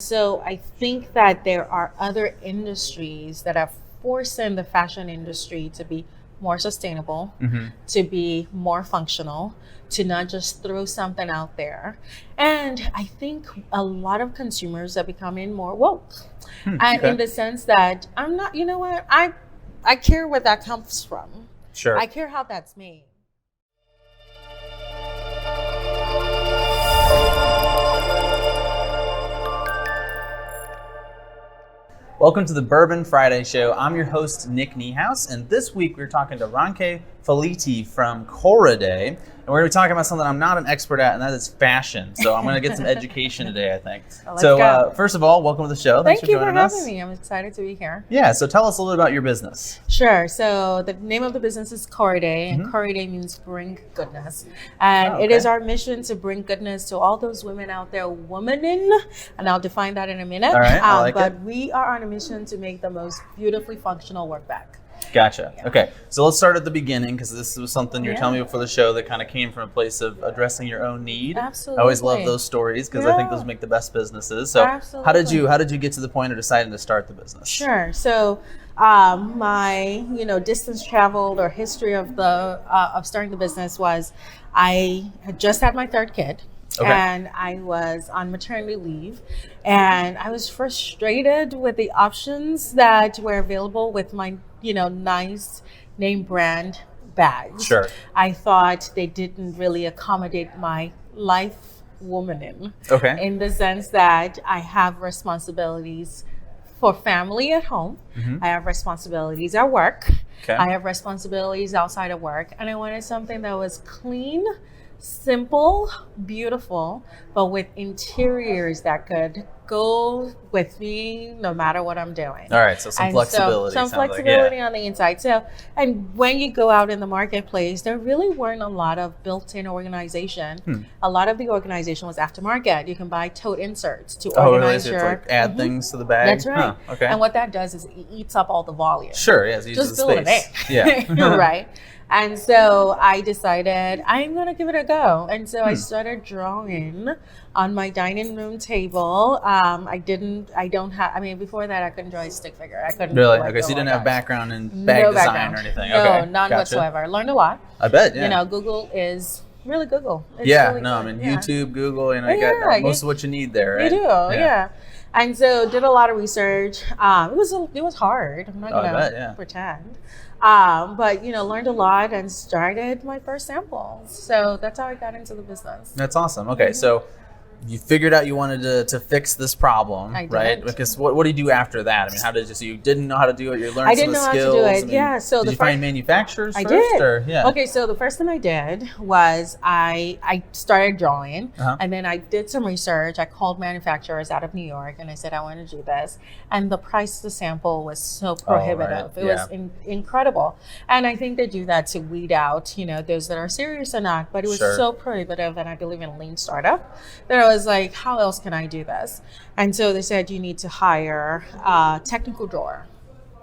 So I think that there are other industries that are forcing the fashion industry to be more sustainable, to be more functional, to not just throw something out there. And I think a lot of consumers are becoming more woke. And in the sense that I'm not, you know what, I care where that comes from. Sure. I care how that's made. Welcome to the Bourbon Friday Show. I'm your host, Nick Niehaus, and this week we're talking to Ronke Faleti from Korede, and we're going to be talking about something I'm not an expert at, and that is fashion. So I'm going to get some education today, I think. Well, first of all, welcome to the show. Thanks for joining us. Thank you for having me. I'm excited to be here. Yeah, so tell us a little bit about your business. Sure. So the name of the business is Korede, and Korede means bring goodness. And it is our mission to bring goodness to all those women out there, womaning, and I'll define that in a minute. All right, I like it. We are on a mission to make the most beautifully functional work bag. Gotcha. Yeah. Okay, so let's start at the beginning, because this was something you were telling me before the show that kind of came from a place of addressing your own need. Absolutely. I always love those stories because I think those make the best businesses. So how did you get to the point of deciding to start the business? Sure. So my distance traveled or history of starting the business was I had just had my third kid. Okay. And I was on maternity leave, and I was frustrated with the options that were available with my, nice name brand bags. Sure. I thought they didn't really accommodate my life womaning. Okay. In the sense that I have responsibilities for family at home. I have responsibilities at work. Okay. I have responsibilities outside of work, and I wanted something that was clean, simple, beautiful, but with interiors that could go with me no matter what I'm doing. All right, so some flexibility. Some flexibility on the inside. So, and when you go out in the marketplace, there really weren't a lot of built-in organization. A lot of the organization was aftermarket. You can buy tote inserts to organize really? your... To add things to the bag? That's right. Huh, okay. And what that does is it eats up all the volume. Sure, yes, it uses just the fill space. It in. Yeah. Right. And so I decided I'm going to give it a go. And so I started drawing on my dining room table. Before that I couldn't draw a stick figure. I couldn't. Really? Okay, so you didn't have background in bag design or anything? No, okay. none whatsoever. I learned a lot. I bet, yeah. Google is really Google. It's really good. YouTube, Google, you got most of what you need there, right? You do, yeah. And so did a lot of research. It was hard. I'm not going to pretend. But learned a lot and started my first samples. So that's how I got into the business. That's awesome. Okay, so you figured out you wanted to fix this problem, right? Because what do you do after that? I mean, how did you didn't know how to do it? You learned some of the skills. I didn't know how to do it. So did you find manufacturers first? Did. Or, Okay, so the first thing I did was I started drawing, and then I did some research. I called manufacturers out of New York, and I said I want to do this, and the price of the sample was so prohibitive. It was incredible, and I think they do that to weed out those that are serious or not. But it was so prohibitive, and I believe in lean startup. That I was like, how else can I do this? And so they said you need to hire a technical drawer.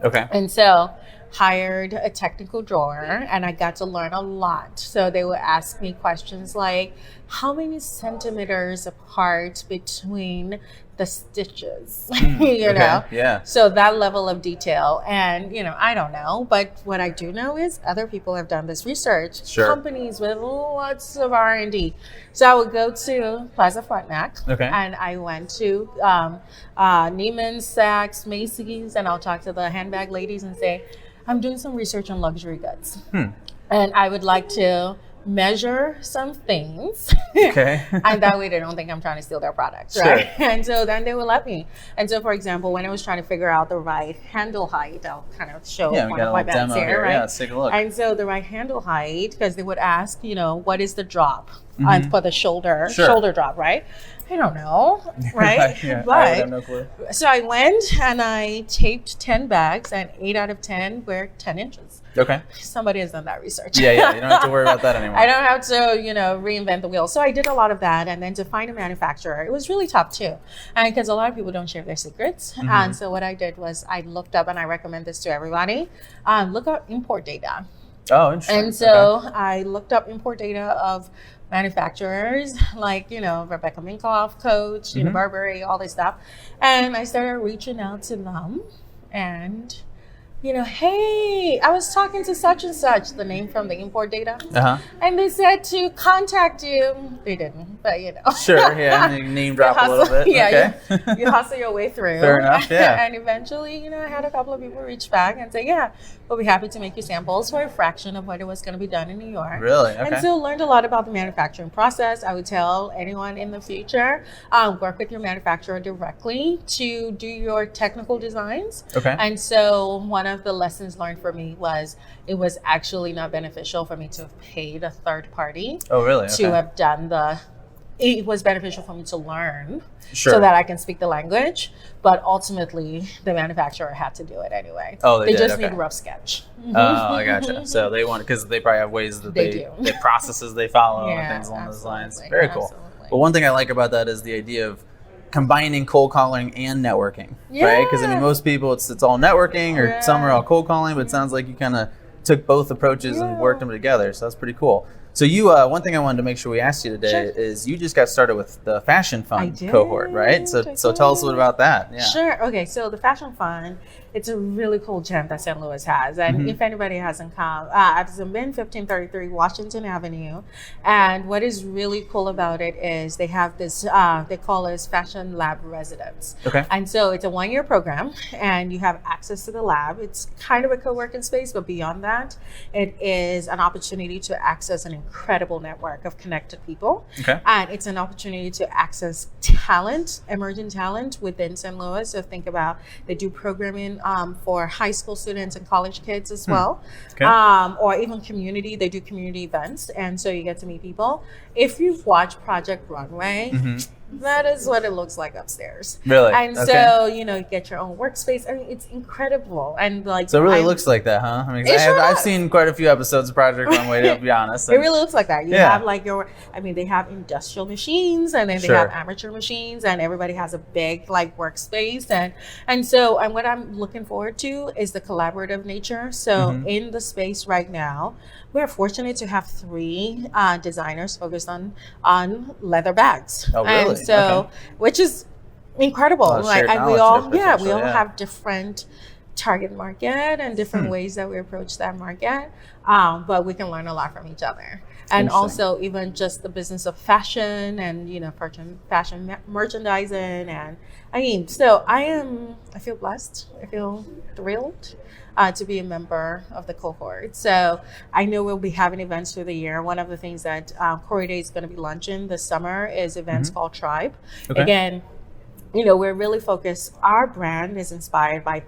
Okay. And so hired a technical drawer, and I got to learn a lot. So they would ask me questions like, how many centimeters apart between the stitches, Yeah. So that level of detail. And, I don't know, but what I do know is other people have done this research. Sure. Companies with lots of R&D. So I would go to Plaza Frontenac, and I went to Neiman Sachs, Macy's, and I'll talk to the handbag ladies and say, I'm doing some research on luxury goods. And I would like to measure some things. Okay. And that way they don't think I'm trying to steal their products, right? And so then they will let me. And so, for example, when I was trying to figure out the right handle height, I'll kind of show one of my bags here, right? Yeah, let's take a look. And so the right handle height, because they would ask, what is the drop for the shoulder drop, right? I don't know, right? But I have no clue. So I went and I taped 10 bags, and 8 out of 10 were 10 inches. Okay. Somebody has done that research. Yeah, you don't have to worry about that anymore. I don't have to, reinvent the wheel. So I did a lot of that, and then to find a manufacturer, it was really tough too, and because a lot of people don't share their secrets. And so what I did was I looked up, and I recommend this to everybody. Look up import data. Oh, interesting. And so I looked up import data of manufacturers like, Rebecca Minkoff, Coach, Burberry, all this stuff. And I started reaching out to them and, hey, I was talking to such and such, the name from the import data. And they said to contact you. They didn't, but Sure, yeah. Name drop a little bit. Yeah, okay. you hustle your way through. Fair enough, yeah. And eventually, I had a couple of people reach back and say, yeah, we'll be happy to make you samples for a fraction of what it was going to be done in New York. Really? Okay. And so learned a lot about the manufacturing process. I would tell anyone in the future, work with your manufacturer directly to do your technical designs. Okay. And so one of the lessons learned for me was it was actually not beneficial for me to have paid a third party. Oh, really? Okay. To have done it was beneficial for me to learn sure. so that I can speak the language, but ultimately the manufacturer had to do it anyway. Oh, they did? just Okay. need rough sketch. Oh, I gotcha. So they want, because they probably have ways that they processes they follow and things along those lines. Very cool. Absolutely. But one thing I like about that is the idea of combining cold calling and networking, right? Because most people it's all networking or some are all cold calling, but it sounds like you kind of took both approaches and worked them together. So that's pretty cool. So you, one thing I wanted to make sure we asked you today is you just got started with the Fashion Fund cohort, right? So tell us a little about that. Yeah. Sure. Okay. So the Fashion Fund, it's a really cool gem that St. Louis has. And if anybody hasn't come, I've been 1533 Washington Avenue. And what is really cool about it is they have this, they call it Fashion Lab Residence. Okay. And so it's a 1-year program and you have access to the lab. It's kind of a co-working space, but beyond that, it is an opportunity to access an incredible network of connected people. Okay. And it's an opportunity to access talent, emerging talent within St. Louis. So think about, they do programming for high school students and college kids as well. Okay. Or even community, they do community events. And so you get to meet people. If you've watched Project Runway, that is what it looks like upstairs. Really? And so, you get your own workspace. I mean, it's incredible. And so it really looks like that, huh? I mean, I've seen quite a few episodes of Project Runway, to be honest. It really looks like that. You have they have industrial machines and then they have amateur machines and everybody has a big workspace. And what I'm looking forward to is the collaborative nature. So in the space right now, we're fortunate to have 3 designers focused on leather bags. Oh, really? And so, which is incredible. And we all have different target market and different ways that we approach that market. But we can learn a lot from each other. And also even just the business of fashion and, fashion merchandising. And I feel blessed. I feel thrilled to be a member of the cohort. So I know we'll be having events through the year. One of the things that Korede is going to be launching this summer is events called Tribe. Okay. Again, we're really focused. Our brand is inspired by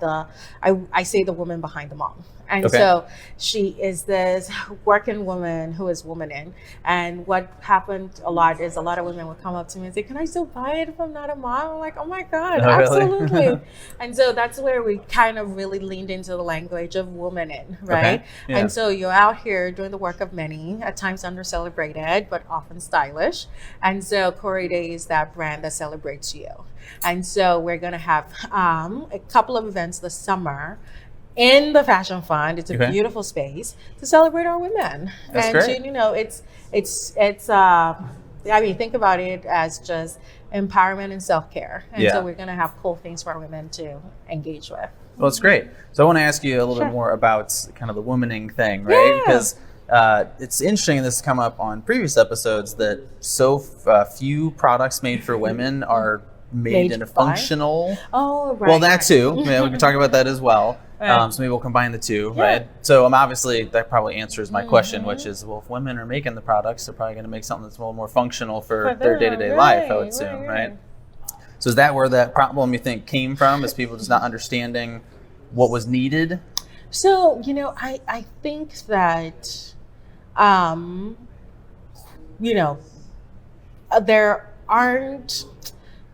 I say the woman behind the mom. And so she is this working woman who is womaning. And what happened a lot is a lot of women would come up to me and say, can I still buy it if I'm not a mom? I'm like, oh my God, absolutely. Really? And so that's where we kind of really leaned into the language of womaning, right? Okay. Yeah. And so you're out here doing the work of many, at times under-celebrated, but often stylish. And so Korede is that brand that celebrates you. And so we're going to have a couple of events this summer in the Fashion Fund. It's a beautiful space to celebrate our women. That's great. Think about it as just empowerment and self-care. And so we're going to have cool things for our women to engage with. Well, it's great. So I want to ask you a little bit more about kind of the womaning thing, right? Yeah. Because it's interesting, this has come up on previous episodes, that so few products made for women are made in a functional. Oh, right. Well, that too. We can talk about that as well. So maybe we'll combine the two, right? So obviously that probably answers my question, which is, well, if women are making the products, they're probably going to make something that's a little more functional for their day-to-day life, I would assume, right? So is that where that problem, you think, came from? Is people just not understanding what was needed? So, I think that, there aren't...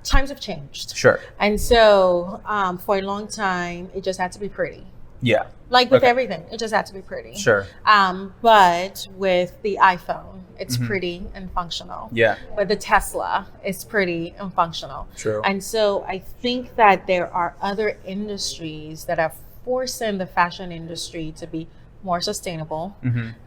Times have changed. Sure. And so for a long time, it just had to be pretty. Yeah. Like with everything, it just had to be pretty. Sure. But with the iPhone, it's pretty and functional. Yeah. With the Tesla, it's pretty and functional. True. And so I think that there are other industries that are forcing the fashion industry to be more sustainable,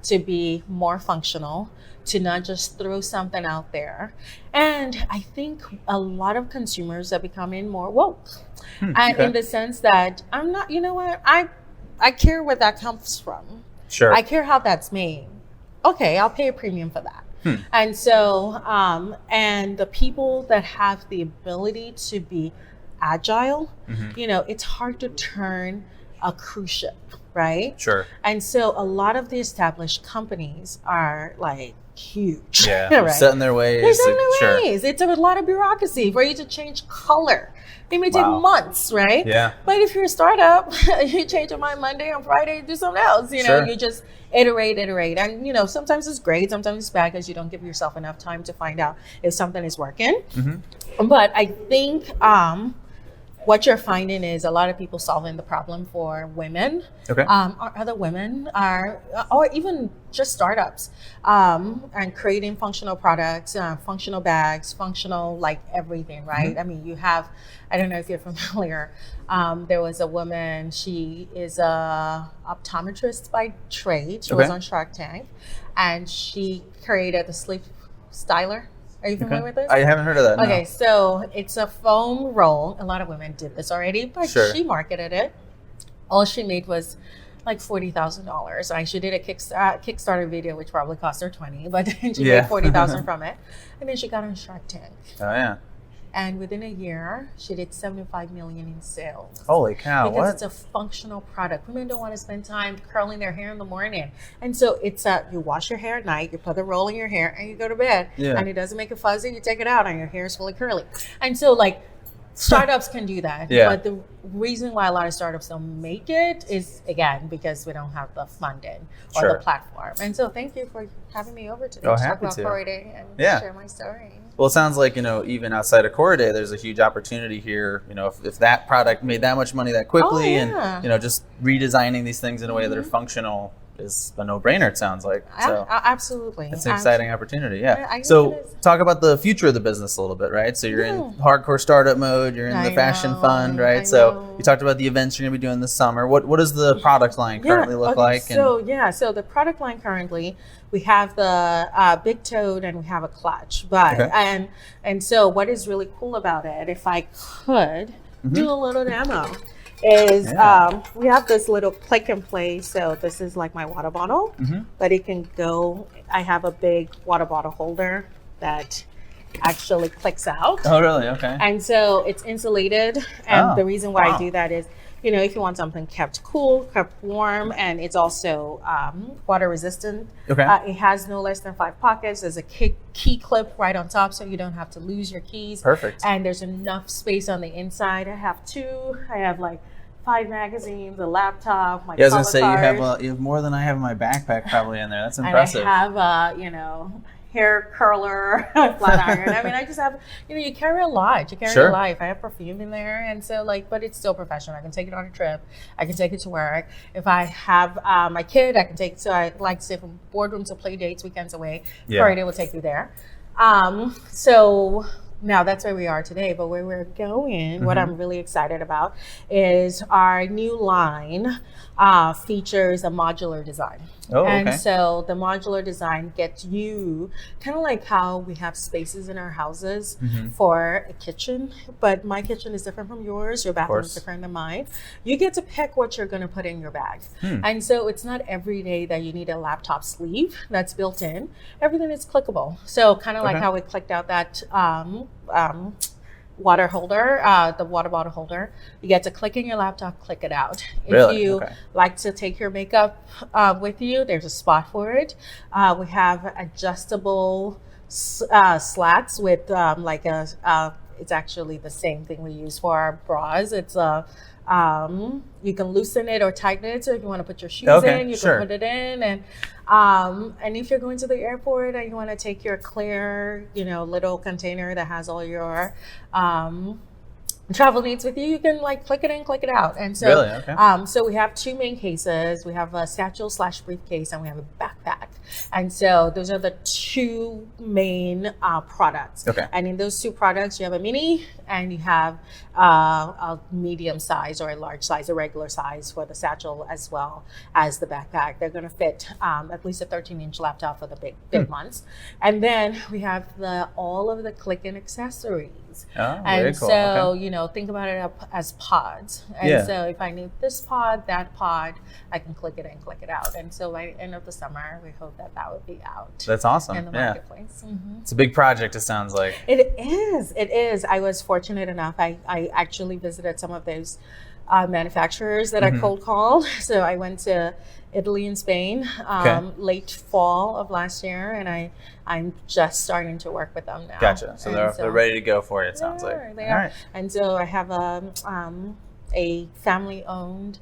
to be more functional, to not just throw something out there. And I think a lot of consumers are becoming more woke. And in the sense that I'm not, you know what, I care where that comes from. Sure. I care how that's made. Okay, I'll pay a premium for that. And so, and the people that have the ability to be agile, you know, it's hard to turn a cruise ship, right? Sure. And so a lot of the established companies are like huge. Yeah, they're set in their ways. They're set in their ways. It's a lot of bureaucracy for you to change color. It may take months, right? Yeah. But if you're a startup, you change your mind Monday, on Friday, do something else. You know, you just iterate. And, you know, sometimes it's great, sometimes it's bad because you don't give yourself enough time to find out if something is working. But I think what you're finding is a lot of people solving the problem for women, or other women, or even just startups, and creating functional products, functional bags, functional like everything, right? I mean, you have, I don't know if you're familiar, there was a woman, she is a optometrist by trade. She was on Shark Tank, and she created the sleep styler. Are you familiar with this? I haven't heard of that. Okay, so it's a foam roll. A lot of women did this already, but she marketed it. All she made was like $40,000. She did a Kickstarter video, which probably cost her $20,000, but then she made $40,000 from it, and then she got on Shark Tank. Oh yeah. And within a year, she did $75 million in sales. Holy cow! Because it's a functional product. Women don't want to spend time curling their hair in the morning, and so it's you wash your hair at night, you put the roll in your hair, and you go to bed. And it doesn't make it fuzzy. You take it out, and your hair is fully curly. And so, like, startups can do that. But the reason why a lot of startups don't make it is, again, because we don't have the funding or the platform. And so, thank you for having me over today to talk about korédé and share my story. Well, it sounds like, you know, even outside of korédé, there's a huge opportunity here. You know, if that product made that much money that quickly, and, you know, just redesigning these things in a way that are functional is a no-brainer, it sounds like. So absolutely. It's an exciting opportunity, So talk about the future of the business a little bit, right? So you're in hardcore startup mode, you're in the fashion fund, right? So you talked about the events you're going to be doing this summer. What does the product line currently look like? So the product line currently, we have the big toad and we have a clutch. But and so what is really cool about it, if I could do a little demo, is we have this little click and play. So this is like my water bottle, but it can go, I have a big water bottle holder that actually clicks out. Oh, really? Okay. And so it's insulated. And the reason why I do that is, you know, if you want something kept cool, kept warm, and it's also water resistant. It has no less than 5 pockets. There's a key clip right on top, so you don't have to lose your keys. Perfect. And there's enough space on the inside. I have 2. I have like 5 magazines, a laptop, my I was gonna say card. you have more than I have in my backpack probably in there. That's impressive. And I have you know, hair curler, flat iron. I mean, I just have, you know, you carry a lot. You carry your life. I have perfume in there, and so like, but it's still professional. I can take it on a trip. I can take it to work. If I have my kid, I can take. So I like to say from boardrooms to play dates, weekends away. korédé will take you there. So now that's where we are today, but where we're going, what I'm really excited about is our new line features a modular design. And so the modular design gets you kind of like how we have spaces in our houses for a kitchen, but my kitchen is different from yours, your bathroom is different than mine. You get to pick what you're going to put in your bag. And so it's not every day that you need a laptop sleeve that's built in. Everything is clickable. So kind of like how we clicked out that water holder, the water bottle holder. You get to click in your laptop, click it out. If you like to take your makeup with you, there's a spot for it. We have adjustable slats with like it's actually the same thing we use for our bras. It's you can loosen it or tighten it. So if you want to put your shoes in, you can put it in. And if you're going to the airport and you want to take your clear, you know, little container that has all your travel needs with you, you can like click it in, click it out. And so, so we have 2 main cases. We have a satchel / briefcase, and we have a backpack. And so those are the two main products. Okay. And in those two products, you have a mini and you have a medium size or a large size, a regular size for the satchel as well as the backpack. They're going to fit at least a 13-inch laptop for the big months. And then we have all of the click-in accessories. Oh, and very cool. so, Okay. Think about it as pods. And so if I need this pod, that pod, I can click it in, click it out. And so by the end of the summer, we hope that would be out. That's awesome. In the marketplace. Mm-hmm. It's a big project, it sounds like. It is. I was fortunate enough. I actually visited some of those manufacturers that I cold called. So I went to Italy and Spain late fall of last year, and I'm just starting to work with them now. Gotcha. So they're ready to go for you, it sounds like. They are. Right. And so I have a family-owned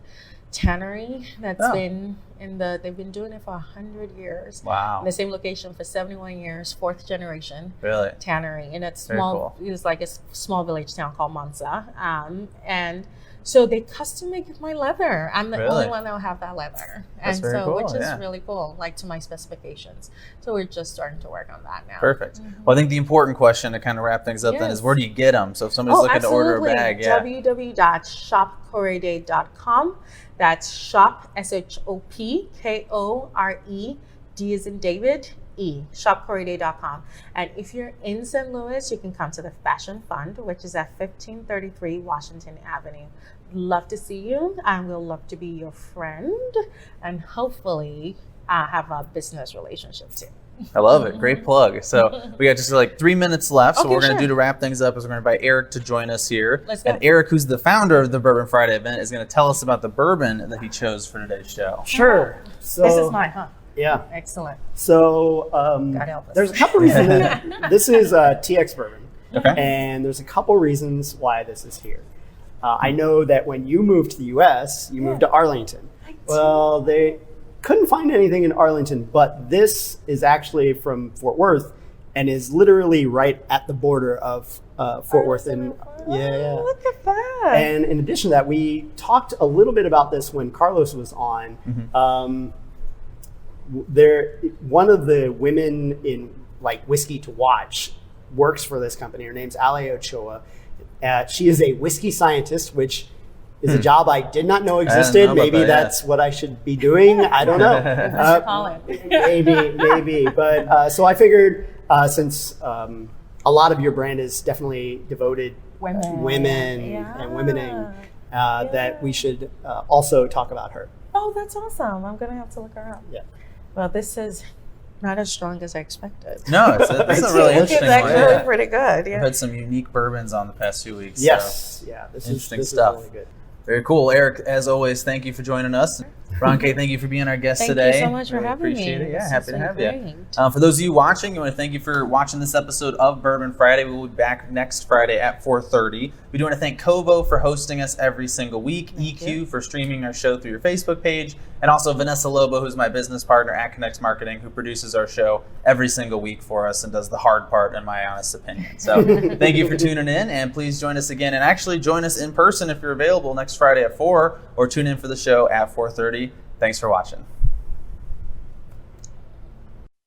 tannery that's been they've been doing it for 100 years. Wow. In the same location for 71 years, 4th generation. Really? Tannery. And it's small. Cool. It was like a small village town called Monza. And so they custom make my leather. I'm the only one that will have that leather. That's very cool, which is really cool, like to my specifications. So we're just starting to work on that now. Perfect. Well, I think the important question to kind of wrap things up then is, where do you get them? So if somebody's looking to order a bag, www.shopkorede.com. That's shop, SHOP, KORE, D as in David, E, shopkorede.com. And if you're in St. Louis, you can come to the Fashion Fund, which is at 1533 Washington Avenue. Love to see you, and we'll love to be your friend, and hopefully have a business relationship too. I love it. Great plug. So we got just like 3 minutes left. So what we're going to do to wrap things up is we're going to invite Eric to join us here. Let's go. And Eric, who's the founder of the Bourbon Friday event, is going to tell us about the bourbon that he chose for today's show. Sure. So this is mine, huh? Yeah. Excellent. So there's a couple reasons. This is TX bourbon. Okay. And there's a couple reasons why this is here. I know that when you moved to the U.S., you moved to Arlington. Well, they couldn't find anything in Arlington, but this is actually from Fort Worth and is literally right at the border of Fort Worth. And look at that. And in addition to that, we talked a little bit about this when Carlos was on. One of the women in like Whiskey to Watch works for this company. Her name's Ale Ochoa. She is a whiskey scientist, which is a job I did not know existed. Maybe that's what I should be doing. I don't know. Maybe. But so I figured since a lot of your brand is definitely devoted women and womening, that we should also talk about her. Oh, that's awesome. I'm going to have to look her up. Yeah. Well, this is not as strong as I expected. No, it's a really interesting one. It's actually pretty good. Yeah. I've had some unique bourbons on the past few weeks. Yes. So Yeah. This interesting is stuff. really good. Very cool. Eric, as always, thank you for joining us. Ronke, thank you for being our guest today. Thank you so much for having me. Appreciate it. Yeah, happy to have you. For those of you watching, I want to thank you for watching this episode of Bourbon Friday. We will be back next Friday at 4:30. We do want to thank Kovo for hosting us every single week, EQ for streaming our show through your Facebook page, and also Vanessa Lobo, who's my business partner at Connect Marketing, who produces our show every single week for us and does the hard part, in my honest opinion. So thank you for tuning in, and please join us again, and actually join us in person if you're available next Friday at 4, or tune in for the show at 4:30. Thanks for watching.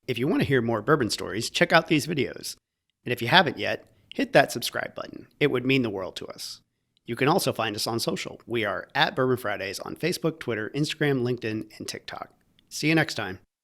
If you want to hear more bourbon stories, check out these videos. And if you haven't yet, hit that subscribe button. It would mean the world to us. You can also find us on social. We are at Bourbon Fridays on Facebook, Twitter, Instagram, LinkedIn, and TikTok. See you next time.